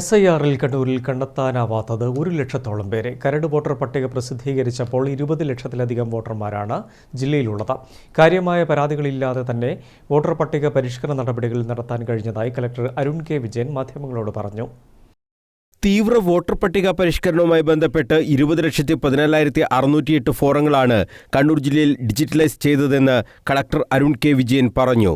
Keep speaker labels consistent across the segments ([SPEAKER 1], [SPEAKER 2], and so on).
[SPEAKER 1] SIR-ൽ കണ്ണൂരിൽ കണ്ടെത്താനാവാത്തത് 1 ലക്ഷത്തോളം പേരെ. കരട് വോട്ടർ പട്ടിക പ്രസിദ്ധീകരിച്ചപ്പോൾ 20 ലക്ഷത്തിലധികം വോട്ടർമാരാണ് ജില്ലയിലുള്ളത്. കാര്യമായ പരാതികളില്ലാതെ തന്നെ വോട്ടർ പട്ടിക പരിഷ്കരണ നടപടികൾ നടത്താൻ കഴിഞ്ഞതായി കളക്ടർ അരുൺ കെ വിജയൻ മാധ്യമങ്ങളോട് പറഞ്ഞു.
[SPEAKER 2] തീവ്ര വോട്ടർ പട്ടിക പരിഷ്കരണവുമായി ബന്ധപ്പെട്ട് 20,14,608 ഫോറങ്ങളാണ് കണ്ണൂർ ജില്ലയിൽ ഡിജിറ്റലൈസ് ചെയ്തതെന്ന് കളക്ടർ അരുൺ കെ വിജയൻ പറഞ്ഞു.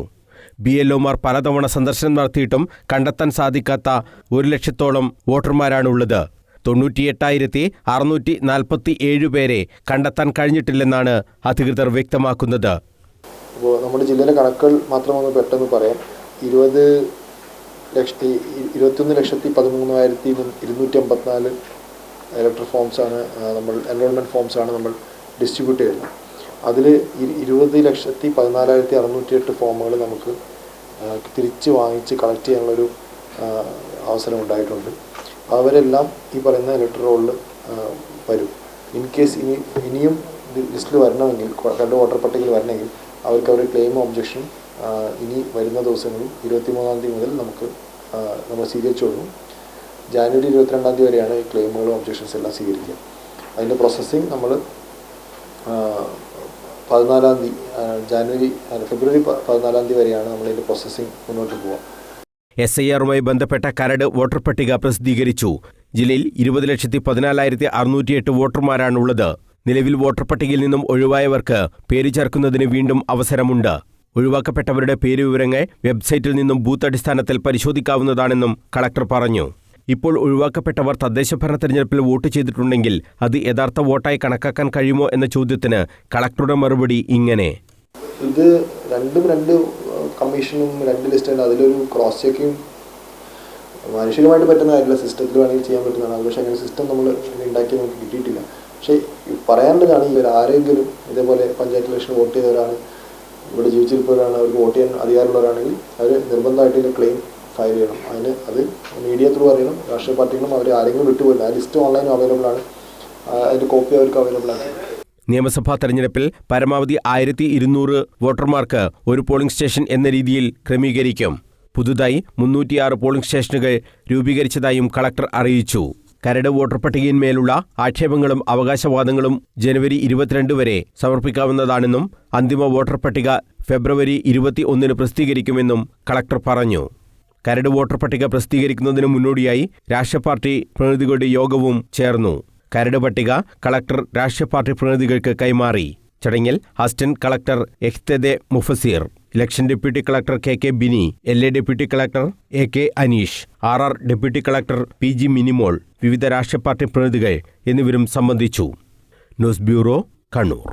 [SPEAKER 2] BLOമാർ പലതവണ സന്ദർശനം നടത്തിയിട്ടും കണ്ടെത്താൻ സാധിക്കാത്ത 1 ലക്ഷത്തോളം വോട്ടർമാരാണുള്ളത്. 98,647 പേരെ കണ്ടെത്താൻ കഴിഞ്ഞിട്ടില്ലെന്നാണ് അധികൃതർ വ്യക്തമാക്കുന്നത്.
[SPEAKER 3] അപ്പോൾ നമ്മുടെ ജില്ലയിലെ കണക്കുകൾ മാത്രമൊന്ന് പെട്ടെന്ന് പറയാം. 21,13,254 ഇലക്ടർ ഫോംസാണ് നമ്മൾ എൻറോൾമെൻറ്റ് ഫോംസാണ് നമ്മൾ ഡിസ്ട്രിബ്യൂട്ട് ചെയ്യുന്നത്. അതിൽ 20,14,608 ഫോമുകൾ നമുക്ക് തിരിച്ച് വാങ്ങിച്ച് കളക്ട് ചെയ്യാനുള്ളൊരു അവസരം ഉണ്ടായിട്ടുണ്ട്. അവരെല്ലാം ഈ പറയുന്ന ഇലക്ടർ റോളിൽ വരും. ഇൻ കേസ് ഇനിയും ലിസ്റ്റിൽ വരണമെങ്കിൽ, കരട് വോട്ടർ പട്ടികയിൽ വരണമെങ്കിൽ അവർക്ക് അവരുടെ ക്ലെയിം ഒബ്ജക്ഷൻ ഇനി വരുന്ന ദിവസങ്ങളിൽ 23-ാം തീയതി മുതൽ നമ്മൾ സ്വീകരിച്ചു കൊടുക്കും. ജാനുവരി 22-ാം തീയതി വരെയാണ് ഈ ക്ലെയിമുകളും ഒബ്ജക്ഷൻസ് എല്ലാം സ്വീകരിക്കുക. അതിൻ്റെ പ്രോസസ്സിങ് നമ്മൾ ഫെബ്രുവരി 14-ാം തീയതി വരെയാണ് നമ്മളതിൻ്റെ പ്രോസസ്സിംഗ് മുന്നോട്ട് പോവുക.
[SPEAKER 2] SIR-മായി ബന്ധപ്പെട്ട കരട് വോട്ടർ പട്ടിക പ്രസിദ്ധീകരിച്ചു. ജില്ലയിൽ 20,14,608 വോട്ടർമാരാണുള്ളത്. നിലവിൽ വോട്ടർ പട്ടികയിൽ നിന്നും ഒഴിവായവർക്ക് പേര് ചേർക്കുന്നതിന് വീണ്ടും അവസരമുണ്ട്. ഒഴിവാക്കപ്പെട്ടവരുടെ പേര് വിവരങ്ങൾ വെബ്സൈറ്റിൽ നിന്നും ബൂത്ത് അടിസ്ഥാനത്തിൽ പരിശോധിക്കാവുന്നതാണെന്നും കളക്ടർ പറഞ്ഞു. ഇപ്പോൾ ഒഴിവാക്കപ്പെട്ടവർ തദ്ദേശഭരണ തെരഞ്ഞെടുപ്പിൽ വോട്ട് ചെയ്തിട്ടുണ്ടെങ്കിൽ അത് യഥാർത്ഥ വോട്ടായി കണക്കാക്കാൻ കഴിയുമോ എന്ന ചോദ്യത്തിന് കളക്ടറുടെ മറുപടി ഇങ്ങനെ:
[SPEAKER 3] ഇത് രണ്ട് കമ്മീഷനും 2 ലിസ്റ്റുണ്ട്. അതിലൊരു ക്രോസ് ചെക്കിങ് മാനുഷികമായിട്ട് പറ്റുന്ന കാര്യമില്ല, സിസ്റ്റത്തിൽ വേണമെങ്കിൽ ചെയ്യാൻ പറ്റുന്നതാണ്. പക്ഷേ അങ്ങനെ സിസ്റ്റം നമ്മൾ ഉണ്ടാക്കി നമുക്ക് കിട്ടിയിട്ടില്ല. പക്ഷേ പറയാനുള്ളതാണ്, ആരെങ്കിലും ഇതേപോലെ പഞ്ചായത്ത് ഇലക്ഷൻ വോട്ട് ചെയ്തവരാണ്, ഇവിടെ ജീവിച്ചിരിപ്പവരാണ്, അവർക്ക് വോട്ട് ചെയ്യാൻ അധികാരമുള്ളവരാണെങ്കിൽ അവർ നിർബന്ധമായിട്ട് ക്ലെയിം ഫയൽ ചെയ്യണം. അത് മീഡിയ ത്രൂ അറിയണം. രാഷ്ട്രീയ പാർട്ടികളും അവർ ആരെങ്കിലും വിട്ടുപോയില്ല. ആ ലിസ്റ്റ് ഓൺലൈനും അവൈലബിൾ ആണ്. അതിൻ്റെ കോപ്പി അവർക്ക് അവൈലബിൾ ആണ്.
[SPEAKER 2] നിയമസഭാ തെരഞ്ഞെടുപ്പിൽ പരമാവധി 1,200 വോട്ടർമാർക്ക് ഒരു പോളിംഗ് സ്റ്റേഷൻ എന്ന രീതിയിൽ ക്രമീകരിക്കും. പുതുതായി 306 പോളിംഗ് സ്റ്റേഷനുകൾ രൂപീകരിച്ചതായും കളക്ടർ അറിയിച്ചു. കരട് വോട്ടർ പട്ടികയിന്മേലുള്ള ആക്ഷേപങ്ങളും അവകാശവാദങ്ങളും ജനുവരി 22 വരെ സമർപ്പിക്കാവുന്നതാണെന്നും അന്തിമ വോട്ടർ പട്ടിക ഫെബ്രുവരി 21 പ്രസിദ്ധീകരിക്കുമെന്നും കളക്ടർ പറഞ്ഞു. കരട് വോട്ടർ പട്ടിക പ്രസിദ്ധീകരിക്കുന്നതിന് മുന്നോടിയായി രാഷ്ട്രീയ പാർട്ടി പ്രതിനിധികളുടെ യോഗവും ചേർന്നു. കരട് പട്ടിക കളക്ടർ രാഷ്ട്രീയ പാർട്ടി പ്രതിനിധികൾക്ക് കൈമാറി. ചടങ്ങിൽ assistant collector Ehtade Mufaseer, election deputy collector KK Bini, LA deputy collector AK Aneesh, RR deputy collector PG Minimol, വിവിധ രാഷ്ട്രീയ പാർട്ടി പ്രതിനിധികൾ എന്നിവരും സംബന്ധിച്ചു. News bureau, Kannur.